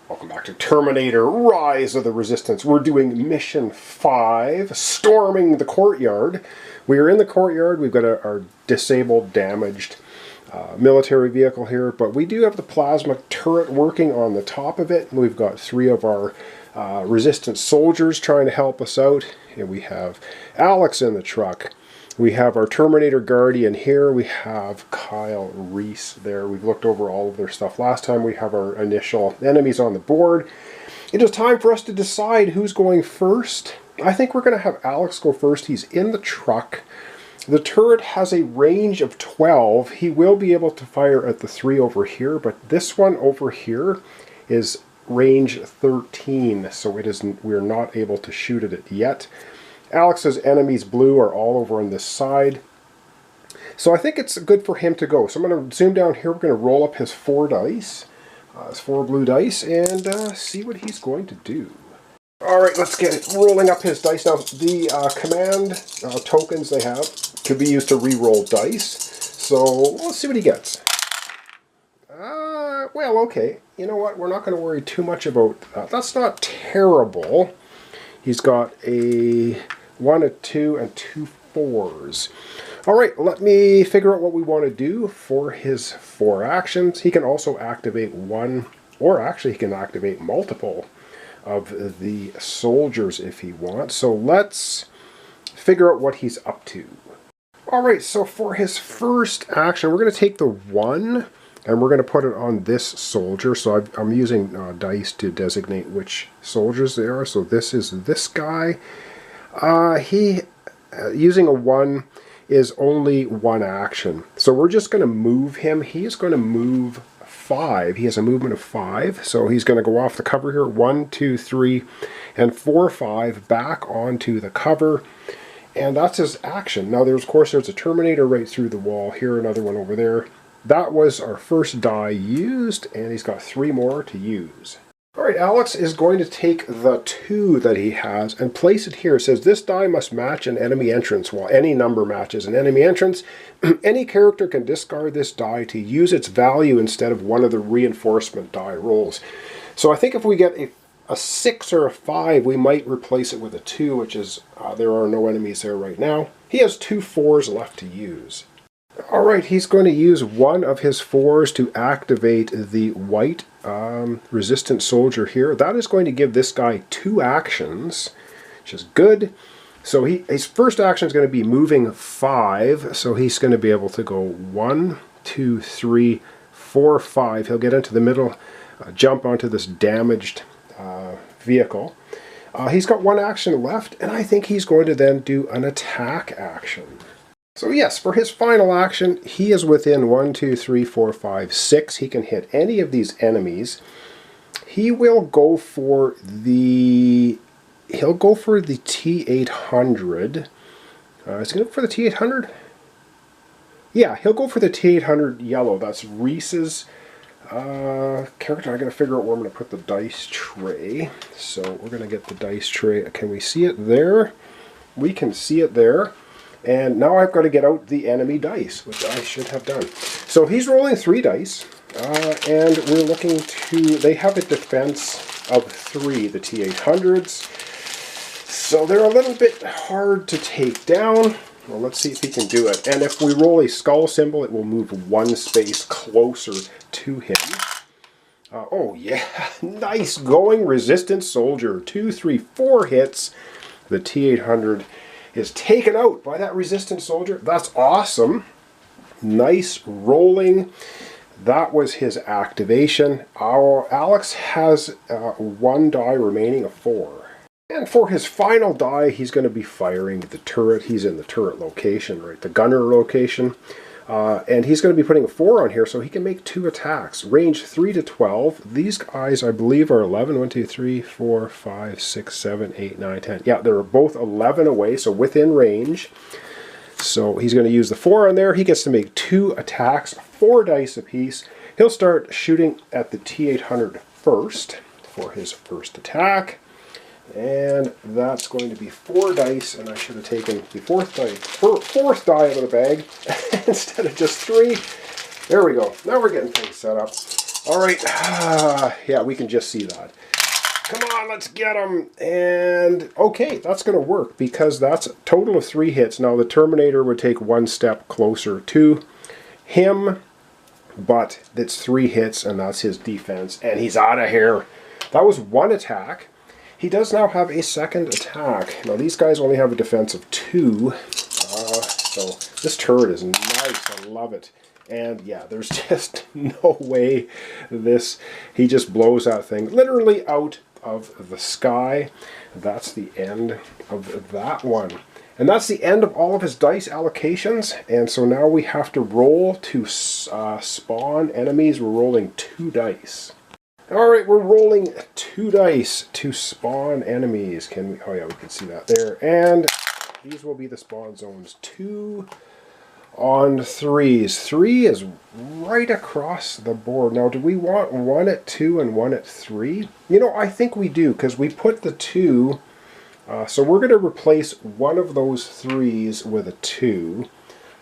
Welcome back to Terminator, Rise of the Resistance. We're doing Mission 5, Storming the Courtyard. We are in the courtyard. We've got our disabled, damaged military vehicle here, but we do have the plasma turret working on the top of it. We've got 3 of our resistance soldiers trying to help us out. Here we have Alex in the truck. We have our Terminator Guardian here. We have Kyle Reese there. We've looked over all of their stuff last time. We have our initial enemies on the board. It is time for us to decide who's going first. I think we're going to have Alex go first. He's in the truck. The turret has a range of 12. He will be able to fire at the 3 over here, but this one over here is range 13, so we're not able to shoot at it yet. Alex's enemies blue are all over on this side. So I think it's good for him to go. So I'm going to zoom down here. We're going to roll up his 4 dice. His 4 blue dice, and see what he's going to do. Alright, let's get it rolling up his dice. Now, the command tokens they have could be used to re-roll dice. So let's see what he gets. Well, okay. You know what? We're not going to worry too much about that. That's not terrible. He's got a 1, a 2, and 2 4s. Alright, let me figure out what we want to do for his 4 actions. He can also activate one, or actually he can activate multiple of the soldiers if he wants. So let's figure out what he's up to. Alright, so for his first action, we're going to take the 1, and we're going to put it on this soldier. So I'm using dice to designate which soldiers they are. So this is this guy. Using a 1 is only 1 action. So we're just going to move him. He is going to move 5. He has a movement of 5. So he's going to go off the cover here. 1, 2, 3, and 4, 5 back onto the cover. And that's his action. Now, of course, there's a Terminator right through the wall here, another one over there. That was our first die used, and he's got 3 more to use. Alright, Alex is going to take the 2 that he has and place it here. It says, this die must match an enemy entrance. While any number matches an enemy entrance, any character can discard this die to use its value instead of one of the reinforcement die rolls. So I think if we get a 6 or a 5, we might replace it with a 2, which is, there are no enemies there right now. He has 2 4s left to use. Alright, he's going to use one of his 4s to activate the white resistant soldier here. That is going to give this guy 2 actions, which is good. So his first action is going to be moving 5, so he's going to be able to go 1, 2, 3, 4, 5. He'll get into the middle, jump onto this damaged vehicle. He's got 1 action left, and I think he's going to then do an attack action. So yes, for his final action, he is within 1, 2, 3, 4, 5, 6. He can hit any of these enemies. He will go for the T-800. Is he going for the T-800? Yeah, he'll go for the T-800 yellow. That's Reese's character. I'm going to figure out where I'm going to put the dice tray. So we're going to get the dice tray. Can we see it there? We can see it there. And now I've got to get out the enemy dice, which I should have done. So he's rolling 3 dice, and we're looking to, they have a defense of 3, the T-800s. So they're a little bit hard to take down. Well, let's see if he can do it. And if we roll a skull symbol, it will move 1 space closer to him. Oh yeah, nice going resistance soldier. 2, 3, 4 hits. The T-800 is taken out by that resistant soldier. That's awesome. Nice rolling. That was his activation. Our Alex has 1 die remaining of 4. And for his final die, he's going to be firing the turret. He's in the turret location, right? The gunner location. And he's going to be putting a 4 on here so he can make 2 attacks. Range 3 to 12. These guys, I believe, are 11. 1, 2, 3, 4, 5, 6, 7, 8, 9, 10. Yeah, they're both 11 away, so within range. So he's going to use the 4 on there. He gets to make 2 attacks, 4 dice apiece. He'll start shooting at the T-800 first for his first attack. And that's going to be 4 dice, and I should have taken the fourth die out of the bag instead of just 3. There we go. Now we're getting things set up. All right, yeah, we can just see that. Come on, let's get him. And okay, that's going to work because that's a total of 3 hits. Now the Terminator would take 1 step closer to him, but it's 3 hits and that's his defense. And he's out of here. That was 1 attack. He does now have a 2nd attack. Now these guys only have a defense of 2. So this turret is nice. I love it. And yeah, there's just no way he just blows that thing literally out of the sky. That's the end of that one. And that's the end of all of his dice allocations. And so now we have to roll to spawn enemies. We're rolling 2 dice. All right, we're rolling 2 dice to spawn enemies. Can we? Oh yeah, we can see that there. And these will be the spawn zones. 2 on 3s. 3 is right across the board. Now, do we want 1 at 2 and 1 at 3? You know, I think we do, because we put the 2. So we're going to replace one of those 3s with a 2.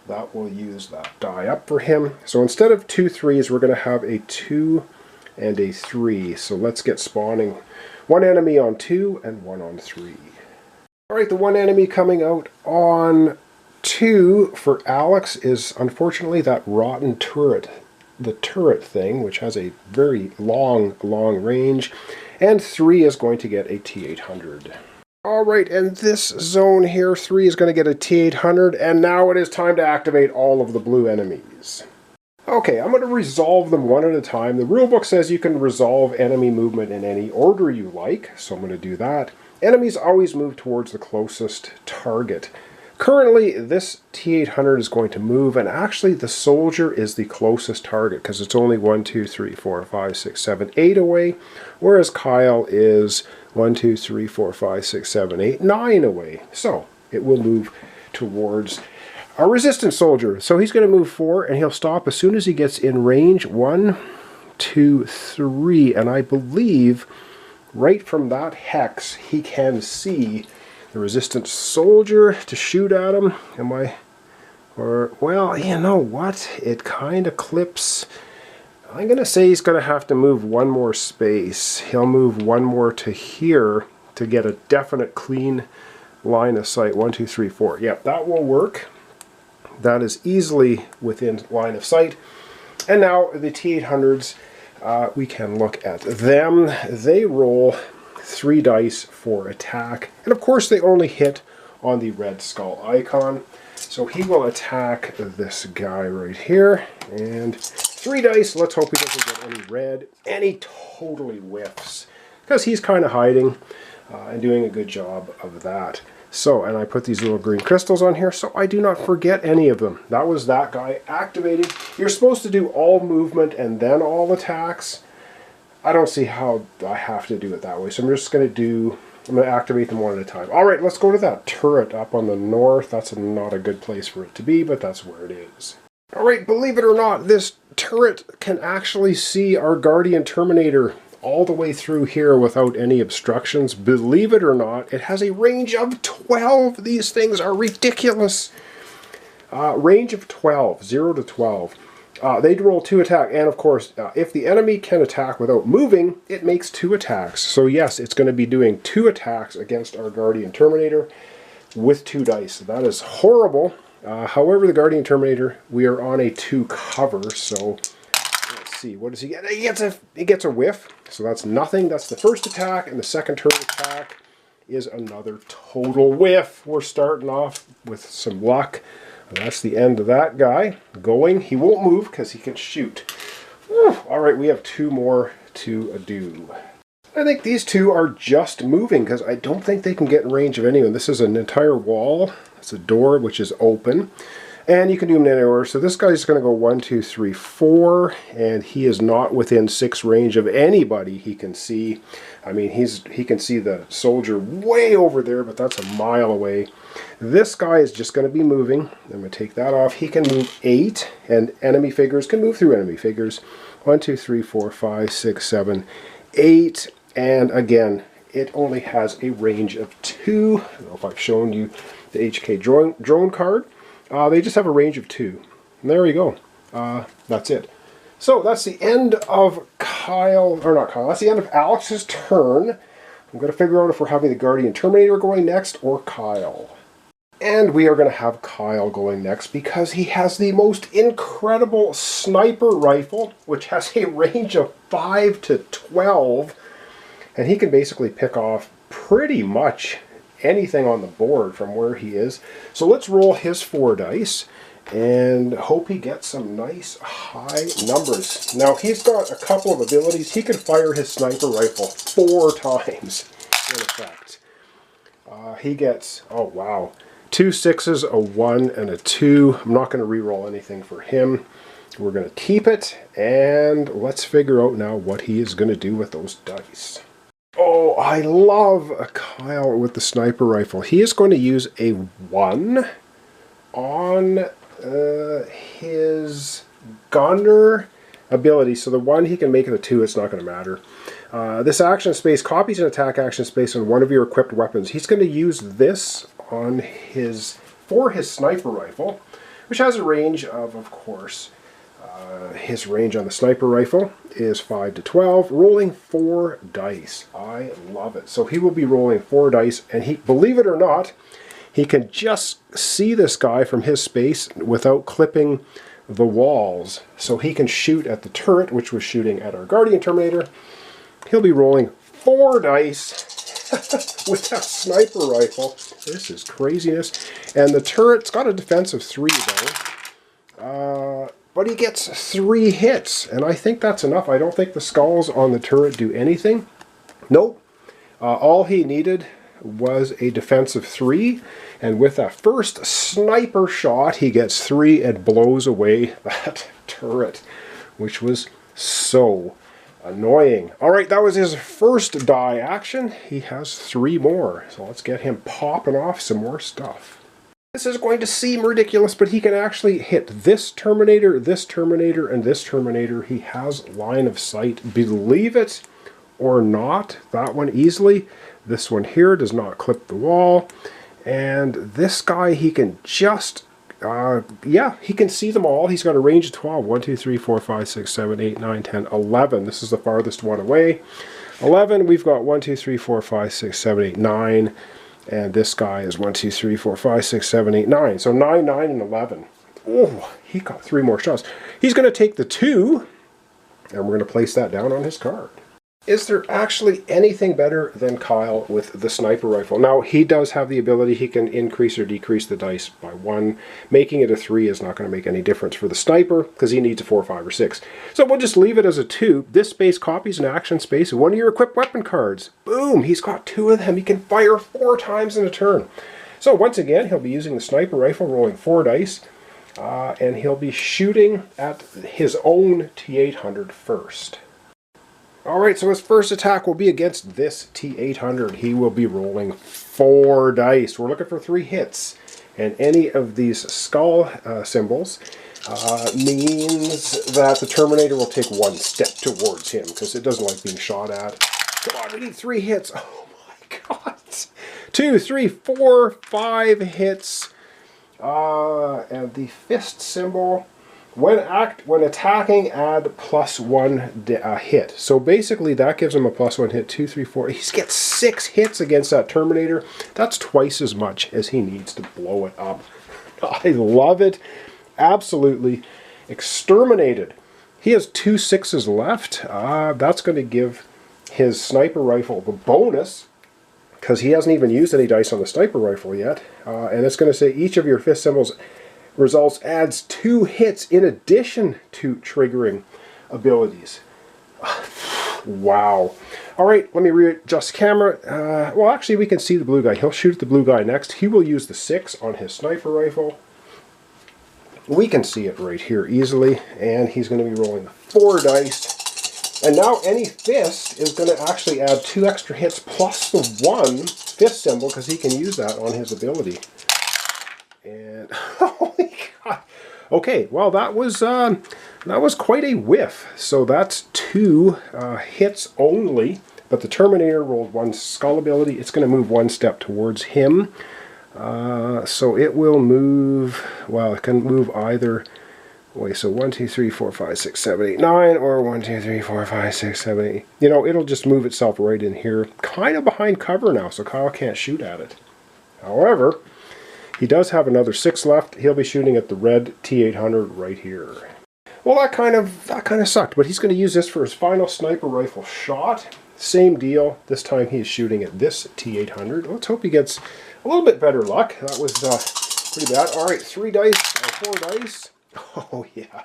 That will use that die up for him. So instead of 2 3s, we're going to have a 2 and a 3. So let's get spawning. 1 enemy on 2 and 1 on 3. All right, the 1 enemy coming out on 2 for Alex is unfortunately that rotten turret. The turret thing, which has a very long range. And 3 is going to get a T-800. All right, and this zone here, 3 is going to get a T-800. And now it is time to activate all of the blue enemies. Okay, I'm going to resolve them one at a time. The rulebook says you can resolve enemy movement in any order you like, so I'm going to do that. Enemies always move towards the closest target. Currently, this T-800 is going to move, and actually the soldier is the closest target because it's only 1, 2, 3, 4, 5, 6, 7, 8 away, whereas Kyle is 1, 2, 3, 4, 5, 6, 7, 8, 9 away. So it will move towards a resistance soldier. So he's going to move 4, and he'll stop as soon as he gets in range. 1, 2, 3, and I believe right from that hex he can see the resistance soldier to shoot at him. Well, you know what? It kind of clips. I'm going to say he's going to have to move 1 more space. He'll move 1 more to here to get a definite clean line of sight. 1, 2, 3, 4. Yep, that will work. That is easily within line of sight. And now the T-800s, we can look at them. They roll 3 dice for attack. And of course they only hit on the red skull icon. So he will attack this guy right here. And 3 dice. Let's hope he doesn't get any red. And he totally whiffs. Because he's kind of hiding and doing a good job of that. So, and I put these little green crystals on here so I do not forget any of them. That was that guy activated. You're supposed to do all movement and then all attacks. I don't see how I have to do it that way. So I'm just going to activate them one at a time. All right, let's go to that turret up on the north. That's not a good place for it to be, but that's where it is. All right, believe it or not, this turret can actually see our Guardian Terminator all the way through here without any obstructions. Believe it or not, it has a range of 12. These things are ridiculous. Range of 12, 0 to 12. They roll 2 attack, and of course, if the enemy can attack without moving, it makes 2 attacks. So yes, it's going to be doing 2 attacks against our Guardian Terminator with 2 dice. That is horrible. However, the Guardian Terminator, we are on a 2 cover, so let's see, what does he get? He gets a whiff, so that's nothing. That's the first attack, and the second turret attack is another total whiff. We're starting off with some luck. That's the end of that guy going. He won't move because he can shoot. Whew. All right, we have 2 more to do. I think these 2 are just moving because I don't think they can get in range of anyone. This is an entire wall. It's a door which is open. And you can do them in any order. So this guy's going to go 1, 2, 3, 4. And he is not within 6 range of anybody he can see. I mean, he can see the soldier way over there, but that's a mile away. This guy is just going to be moving. I'm going to take that off. He can move 8, and enemy figures can move through enemy figures. 1, 2, 3, 4, 5, 6, 7, 8. And again, it only has a range of 2. I don't know if I've shown you the HK drone card. They just have a range of 2. And there we go. That's it. So that's the end of that's the end of Alex's turn. I'm going to figure out if we're having the Guardian Terminator going next or Kyle. And we are going to have Kyle going next because he has the most incredible sniper rifle, which has a range of 5 to 12. And he can basically pick off pretty much anything on the board from where he is. So let's roll his 4 dice and hope he gets some nice high numbers. Now he's got a couple of abilities. He can fire his sniper rifle 4 times in effect. He gets, oh wow, 2 6s, a 1, and a 2. I'm not going to re-roll anything for him. We're going to keep it, and let's figure out now what he is going to do with those dice. Oh, I love Kyle with the sniper rifle. He is going to use a 1 on his gunner ability. So the 1, he can make it a 2. It's not going to matter. This action space copies an attack action space on one of your equipped weapons. He's going to use this on for his sniper rifle, which has a range of course, his range on the sniper rifle is 5 to 12, rolling 4 dice. I love it. So he will be rolling 4 dice, and he, believe it or not, he can just see this guy from his space without clipping the walls. So he can shoot at the turret, which was shooting at our Guardian Terminator. He'll be rolling 4 dice with that sniper rifle. This is craziness. And the turret's got a defense of 3 though. But he gets 3 hits, and I think that's enough. I don't think the skulls on the turret do anything. Nope. All he needed was a defense of 3, and with that first sniper shot, he gets 3 and blows away that turret, which was so annoying. Alright, that was his first die action. He has 3 more, so let's get him popping off some more stuff. This is going to seem ridiculous, but he can actually hit this Terminator, and this Terminator. He has line of sight. Believe it or not, that one easily. This one here does not clip the wall. And this guy, he can just, yeah, he can see them all. He's got a range of 12. 1, 2, 3, 4, 5, 6, 7, 8, 9, 10, 11. This is the farthest one away. 11, we've got 1, 2, 3, 4, 5, 6, 7, 8, 9. And this guy is 1, 2, 3, 4, 5, 6, 7, 8, 9. So 9, 9, and 11. Oh, he got 3 more shots. He's going to take the 2, and we're going to place that down on his card. Is there actually anything better than Kyle with the sniper rifle? Now, he does have the ability, he can increase or decrease the dice by 1. Making it a 3 is not going to make any difference for the sniper, because he needs a 4, 5, or 6. So we'll just leave it as a 2. This space copies an action space of one of your equipped weapon cards. Boom! He's got 2 of them. He can fire 4 times in a turn. So once again, he'll be using the sniper rifle, rolling 4 dice, and he'll be shooting at his own T-800 first. Alright, so his first attack will be against this T-800. He will be rolling 4 dice. We're looking for 3 hits. And any of these skull symbols means that the Terminator will take 1 step towards him, because it doesn't like being shot at. Come on, we need 3 hits. Oh my god. 2, 3, 4, 5 hits. And the fist symbol... When attacking, add +1 hit. So basically that gives him a +1 hit. 2, 3, 4. He gets 6 hits against that Terminator. That's twice as much as he needs to blow it up. I love it. Absolutely exterminated. He has 2 6s left. That's going to give his sniper rifle the bonus, because he hasn't even used any dice on the sniper rifle yet. And it's going to say each of your fist symbols results adds 2 hits in addition to triggering abilities. Wow. Alright, let me readjust camera. Well, actually, we can see the blue guy. He'll shoot at the blue guy next. He will use the 6 on his sniper rifle. We can see it right here easily. And he's going to be rolling 4 dice. And now any fist is going to actually add 2 extra hits plus the 1 fist symbol, because he can use that on his ability. And holy god! Okay, well that was quite a whiff. So that's 2 hits only. But the Terminator rolled 1 skull ability. It's going to move 1 step towards him. So it will move. Well, it can move either Wait, so 1, 2, 3, 4, 5, 6, 7, 8, 9, or 1, 2, 3, 4, 5, 6, 7, 8. You know, it'll just move itself right in here, kind of behind cover now, so Kyle can't shoot at it. However, he does have another 6 left. He'll be shooting at the red T800 right here. Well, that kind of sucked, but he's going to use this for his final sniper rifle shot. Same deal. This time he is shooting at this T800. Let's hope he gets a little bit better luck. That was pretty bad. All right, 3 dice, 4 dice. Oh, yeah.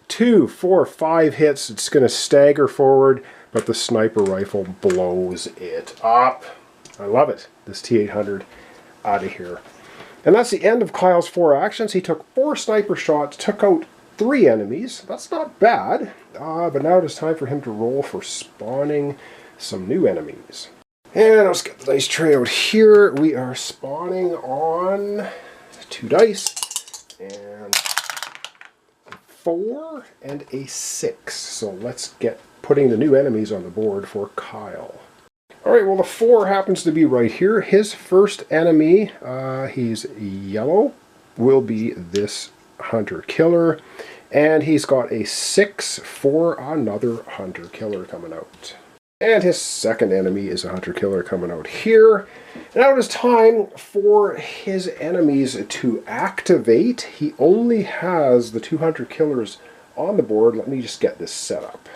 2, 4, 5 hits. It's going to stagger forward, but the sniper rifle blows it up. I love it. This T800 out of here. And that's the end of Kyle's 4 actions. He took 4 sniper shots, took out 3 enemies. That's not bad. But now it is time for him to roll for spawning some new enemies. And let's get the dice tray out here. We are spawning on 2 dice. And 4 and a 6. So let's get putting the new enemies on the board for Kyle. Alright, well the 4 happens to be right here. His first enemy, he's yellow, will be this hunter-killer. And he's got a 6 for another hunter-killer coming out. And his second enemy is a hunter-killer coming out here. Now it is time for his enemies to activate. He only has the 2 hunter-killers on the board. Let me just get this set up.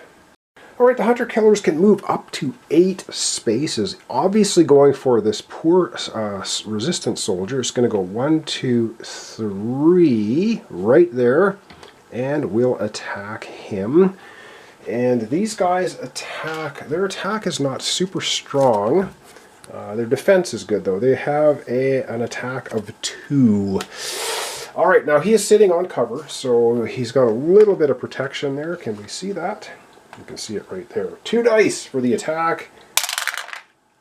Alright, the hunter-killers can move up to 8 spaces. Obviously going for this poor resistant soldier. It's going to go 1, 2, 3 right there. And we'll attack him. And these guys attack, their attack is not super strong. Their defense is good though. They have an attack of 2. Alright, now he is sitting on cover, so he's got a little bit of protection there. Can we see that? You can see it right there. 2 dice for the attack.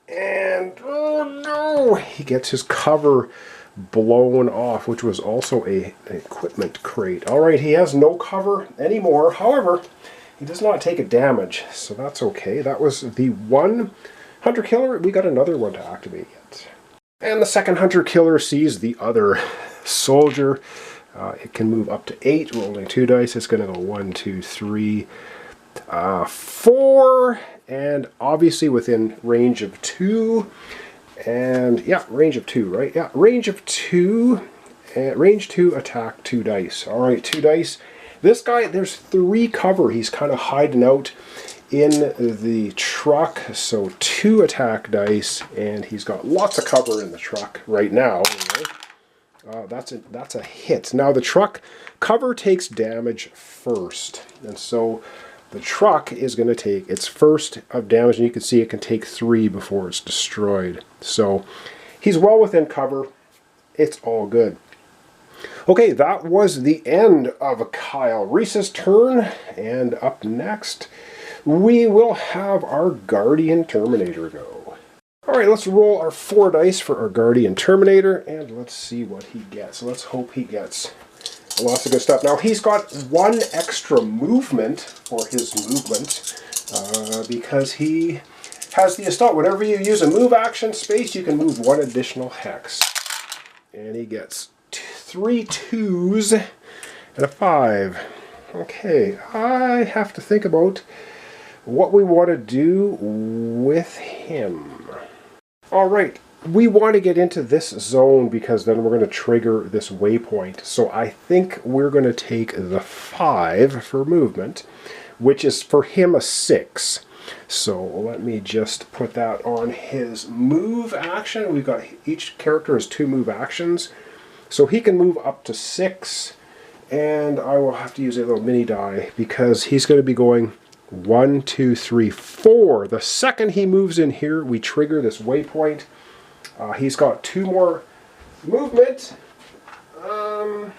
And, oh no! He gets his cover blown off, which was also an equipment crate. Alright, he has no cover anymore. However, he does not take a damage, so that's okay. That was the 1 hunter-killer. We got another one to activate yet. And the second hunter-killer sees the other soldier. It can move up to 8, rolling 2 dice. It's going to go 1, 2, 3, 4, and obviously within range of 2. And yeah, range of 2, right? Yeah, range of 2. Range 2, attack 2 dice. Alright, 2 dice. This guy, there's 3 cover. He's kind of hiding out in the truck. So 2 attack dice, and he's got lots of cover in the truck right now. Anyway. That's a hit. Now the truck cover takes damage first, and so the truck is going to take its first of damage, and you can see it can take 3 before it's destroyed. So he's well within cover. It's all good. Okay, that was the end of Kyle Reese's turn, and up next we will have our Guardian Terminator go. Alright, let's roll our 4 dice for our Guardian Terminator, and let's see what he gets. Let's hope he gets lots of good stuff. Now, he's got 1 extra movement for his movement, because he has the assault. Whenever you use a move action space, you can move 1 additional hex. And he gets 3 2s and a 5. Okay, I have to think about what we want to do with him. Alright, we want to get into this zone because then we're going to trigger this waypoint. So I think we're going to take the 5 for movement, which is for him a 6. So let me just put that on his move action. We've got, each character has 2 move actions. So he can move up to 6, and I will have to use a little mini die because he's going to be going 1, 2, 3, 4. The second he moves in here, we trigger this waypoint. He's got 2 more movement. Alright,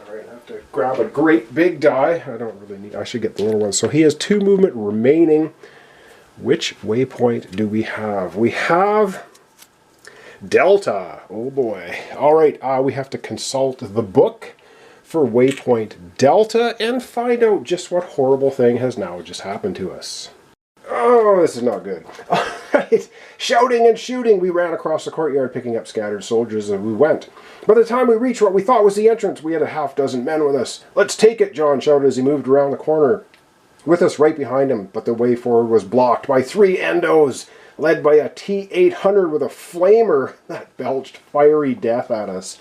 I have to grab a great big die. I don't really need, I should get the little one. So he has 2 movement remaining. Which waypoint do we have? We have Delta. Oh boy. Alright, we have to consult the book for waypoint Delta and find out just what horrible thing has now just happened to us. Oh, this is not good. right. Shouting and shooting, we ran across the courtyard picking up scattered soldiers as we went. By the time we reached what we thought was the entrance, we had a half-dozen men with us. "Let's take it," John shouted as he moved around the corner, with us right behind him, but the way forward was blocked by 3 endos, led by a T-800 with a flamer that belched fiery death at us.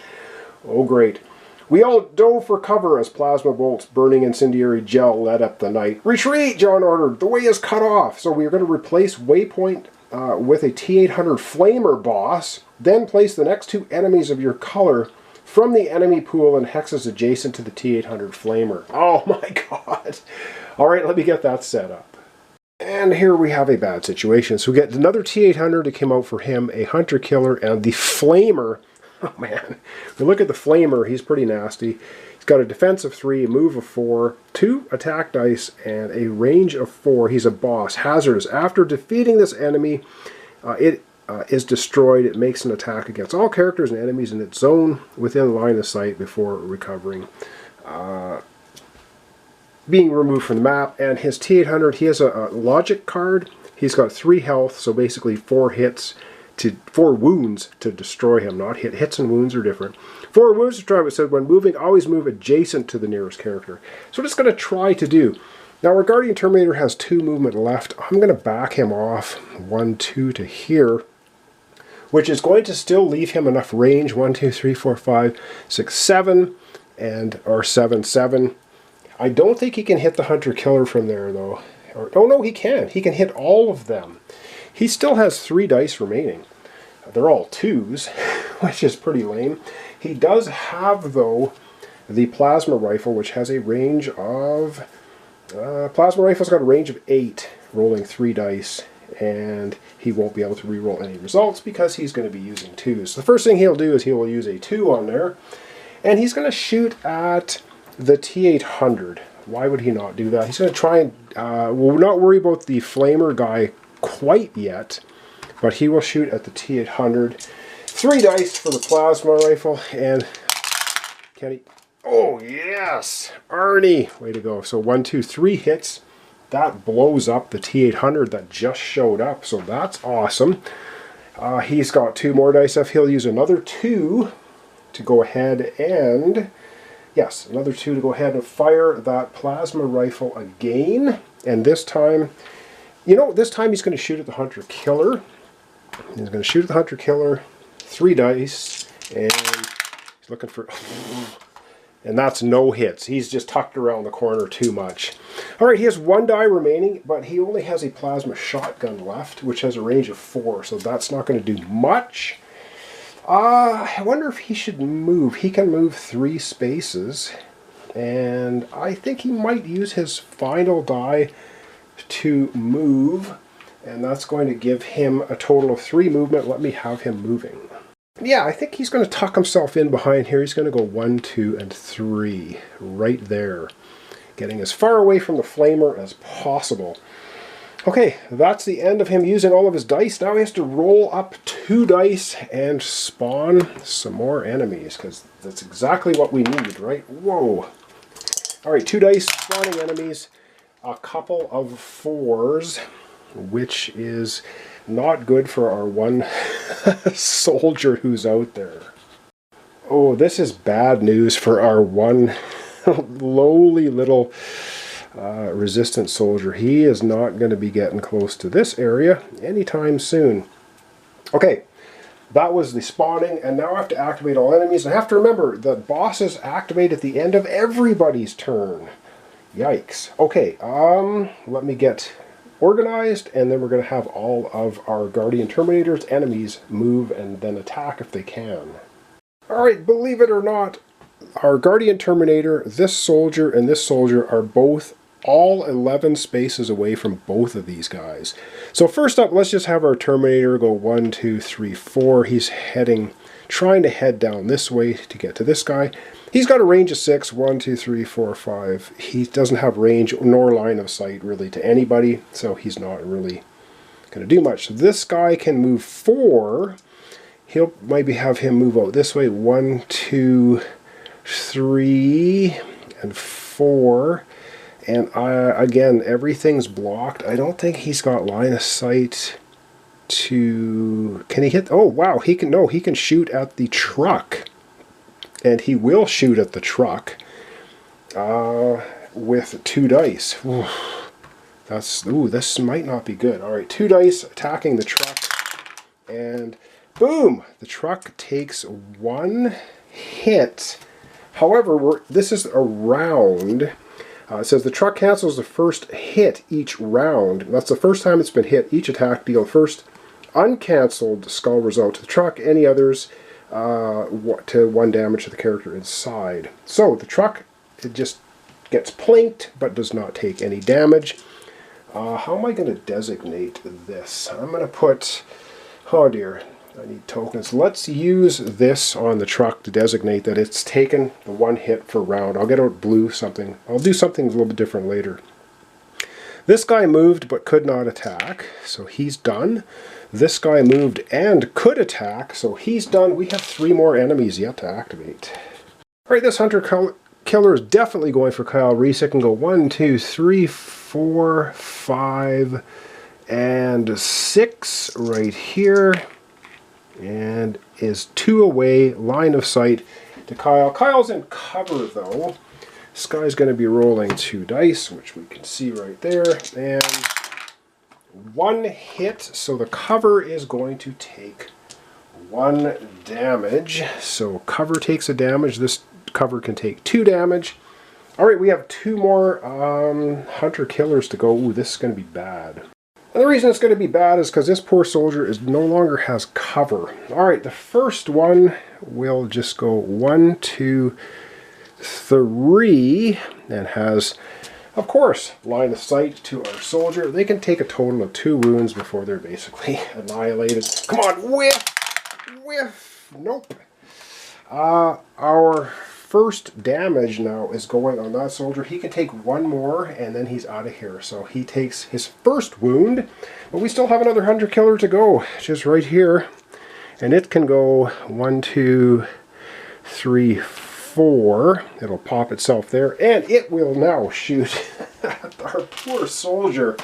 Oh, great. We all dove for cover as plasma bolts burning incendiary gel lit up the night. "Retreat," John ordered. "The way is cut off." So we are going to replace Waypoint with a T-800 flamer boss, then place the next 2 enemies of your color from the enemy pool in hexes adjacent to the T-800 flamer. Oh my god. All right, let me get that set up. And here we have a bad situation. So we get another T-800 to come out for him, a hunter killer, and the flamer. Oh man, if you look at the flamer, he's pretty nasty. He's got a defense of 3, a move of 4, 2 attack dice, and a range of 4. He's a boss. Hazardous. After defeating this enemy, it is destroyed. It makes an attack against all characters and enemies in its zone within line of sight before recovering. Being removed from the map. And his T-800, he has a logic card. He's got 3 health, so basically 4 wounds to destroy him. Not hits and wounds are different. 4 wounds to destroy. It said when moving, always move adjacent to the nearest character. So what it's going to try to do. Now our Guardian Terminator has 2 movement left. I'm going to back him off 1, 2 to here, which is going to still leave him enough range. 1, 2, 3, 4, 5, 6, 7, or 7, 7. I don't think he can hit the hunter killer from there though. Oh no, he can. He can hit all of them. He still has 3 dice remaining. They're all 2s, which is pretty lame. He does have, though, the plasma rifle, which has a range of... plasma rifle's got a range of 8, rolling 3 dice, and he won't be able to reroll any results because he's going to be using 2s. So the first thing he'll do is he will use a 2 on there, and he's going to shoot at the T-800. Why would he not do that? He's going to try and... we'll not worry about the flamer guy quite yet, but he will shoot at the T-800. 3 dice for the plasma rifle, and can he... Oh yes! Arnie! Way to go. So 1, 2, 3 hits. That blows up the T-800 that just showed up, so that's awesome. He's got 2 more dice left. He'll use another 2 to go ahead and... Yes, another 2 to go ahead and fire that plasma rifle again. And this time, this time he's going to shoot at the hunter killer. He's going to shoot at the hunter killer. 3 dice. And he's looking for... And that's no hits. He's just tucked around the corner too much. Alright, he has 1 die remaining, but he only has a plasma shotgun left, which has a range of 4. So that's not going to do much. I wonder if he should move. He can move 3 spaces, and I think he might use his final die to move, and that's going to give him a total of 3 movement. Let me have him moving. Yeah, I think he's going to tuck himself in behind here. He's going to go 1, 2, and 3 right there, getting as far away from the flamer as possible. Okay, that's the end of him using all of his dice. Now he has to roll up 2 dice and spawn some more enemies, because that's exactly what we need, right? Whoa. Alright, 2 dice, spawning enemies, a couple of 4s, which is not good for our 1 soldier who's out there. Oh, this is bad news for our 1 lowly little... resistant soldier. He is not going to be getting close to this area anytime soon. Okay, that was the spawning, and now I have to activate all enemies. I have to remember that bosses activate at the end of everybody's turn. Yikes. Okay, let me get organized, and then we're going to have all of our Guardian Terminator's enemies move and then attack if they can. Alright, believe it or not, our Guardian Terminator, this soldier, and this soldier are both all 11 spaces away from both of these guys. So first up, let's just have our Terminator go 1, 2, 3, 4. He's trying to head down this way to get to this guy. He's got a range of 6, 1, 2, 3, 4, 5. He doesn't have range nor line of sight really to anybody, so he's not really going to do much. So this guy can move 4. He'll maybe have him move out this way. 1, 2, 3, and 4. And again, everything's blocked. I don't think he's got line of sight to... Can he hit... Oh, wow. He can... No, he can shoot at the truck. And he will shoot at the truck with 2 dice. Ooh, this might not be good. All right, 2 dice attacking the truck. And boom! The truck takes 1 hit. However, this is a round. It says the truck cancels the first hit each round. That's the first time it's been hit. Each attack deal first uncancelled skull result to the truck. Any others to 1 damage to the character inside. So the truck, it just gets plinked but does not take any damage. How am I going to designate this? I'm going to put... Oh dear, I need tokens. Let's use this on the truck to designate that it's taken the 1 hit for round. I'll get out blue something. I'll do something a little bit different later. This guy moved but could not attack, so he's done. This guy moved and could attack, so he's done. We have 3 more enemies yet to activate. Alright, this hunter killer is definitely going for Kyle Reese. It can go 1, 2, 3, 4, 5, and 6 right here. And is 2 away, line of sight to Kyle. Kyle's in cover though. This guy's going to be rolling 2 dice, which we can see right there. And 1 hit, so the cover is going to take 1 damage. So cover takes a damage. This cover can take 2 damage. Alright, we have 2 more hunter killers to go. Ooh, this is going to be bad. And the reason it's going to be bad is because this poor soldier no longer has cover. Alright, the first one will just go 1, 2, 3, and has, of course, line of sight to our soldier. They can take a total of 2 wounds before they're basically annihilated. Come on, whiff! Whiff! Nope. Our first damage now is going on that soldier. He can take 1 more and then he's out of here. So he takes his first wound, but we still have another hunter killer to go, just right here. And it can go 1, 2, 3, 4. It'll pop itself there, and it will now shoot at our poor soldier.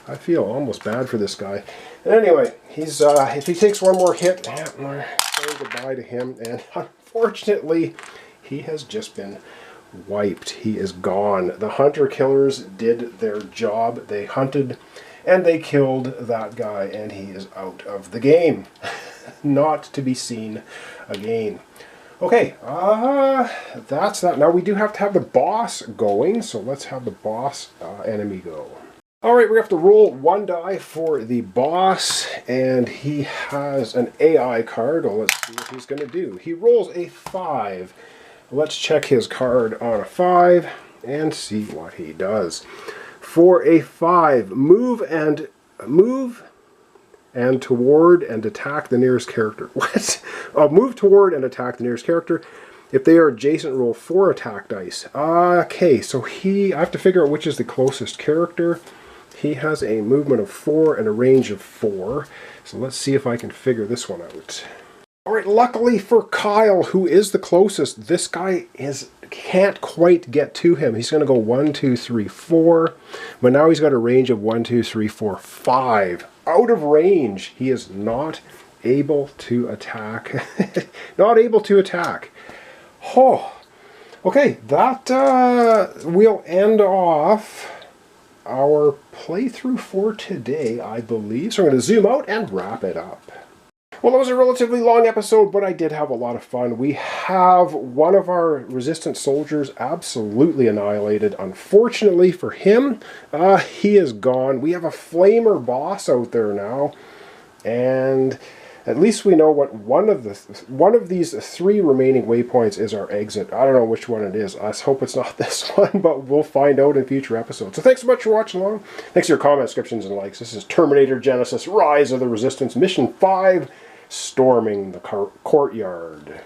I feel almost bad for this guy. And anyway, he's if he takes 1 more hit, we're saying goodbye to him. And unfortunately, he has just been wiped. He is gone. The hunter killers did their job. They hunted and they killed that guy, and he is out of the game. Not to be seen again. Okay, that's that. Now we do have to have the boss going, so let's have the boss enemy go. Alright, we have to roll 1 die for the boss, and he has an AI card. Well, let's see what he's going to do. He rolls a 5. Let's check his card on a 5 and see what he does. For a 5, move and toward and attack the nearest character. What? Move toward and attack the nearest character. If they are adjacent, roll 4 attack dice. Okay, so I have to figure out which is the closest character. He has a movement of 4 and a range of 4. So let's see if I can figure this one out. Alright, luckily for Kyle, who is the closest, this guy can't quite get to him. He's going to go 1, 2, 3, 4. But now he's got a range of 1, 2, 3, 4, 5. Out of range. He is not able to attack. Not able to attack. Oh. Okay, that will end off our playthrough for today, I believe. So I'm going to zoom out and wrap it up. Well, that was a relatively long episode, but I did have a lot of fun. We have one of our resistant soldiers absolutely annihilated. Unfortunately for him, he is gone. We have a flamer boss out there now, and at least we know what one of these 3 remaining waypoints is our exit. I don't know which one it is. I hope it's not this one, but we'll find out in future episodes. So thanks so much for watching along. Thanks for your comments, descriptions, and likes. This is Terminator Genisys, Rise of the Resistance, Mission 5, Storming the Courtyard.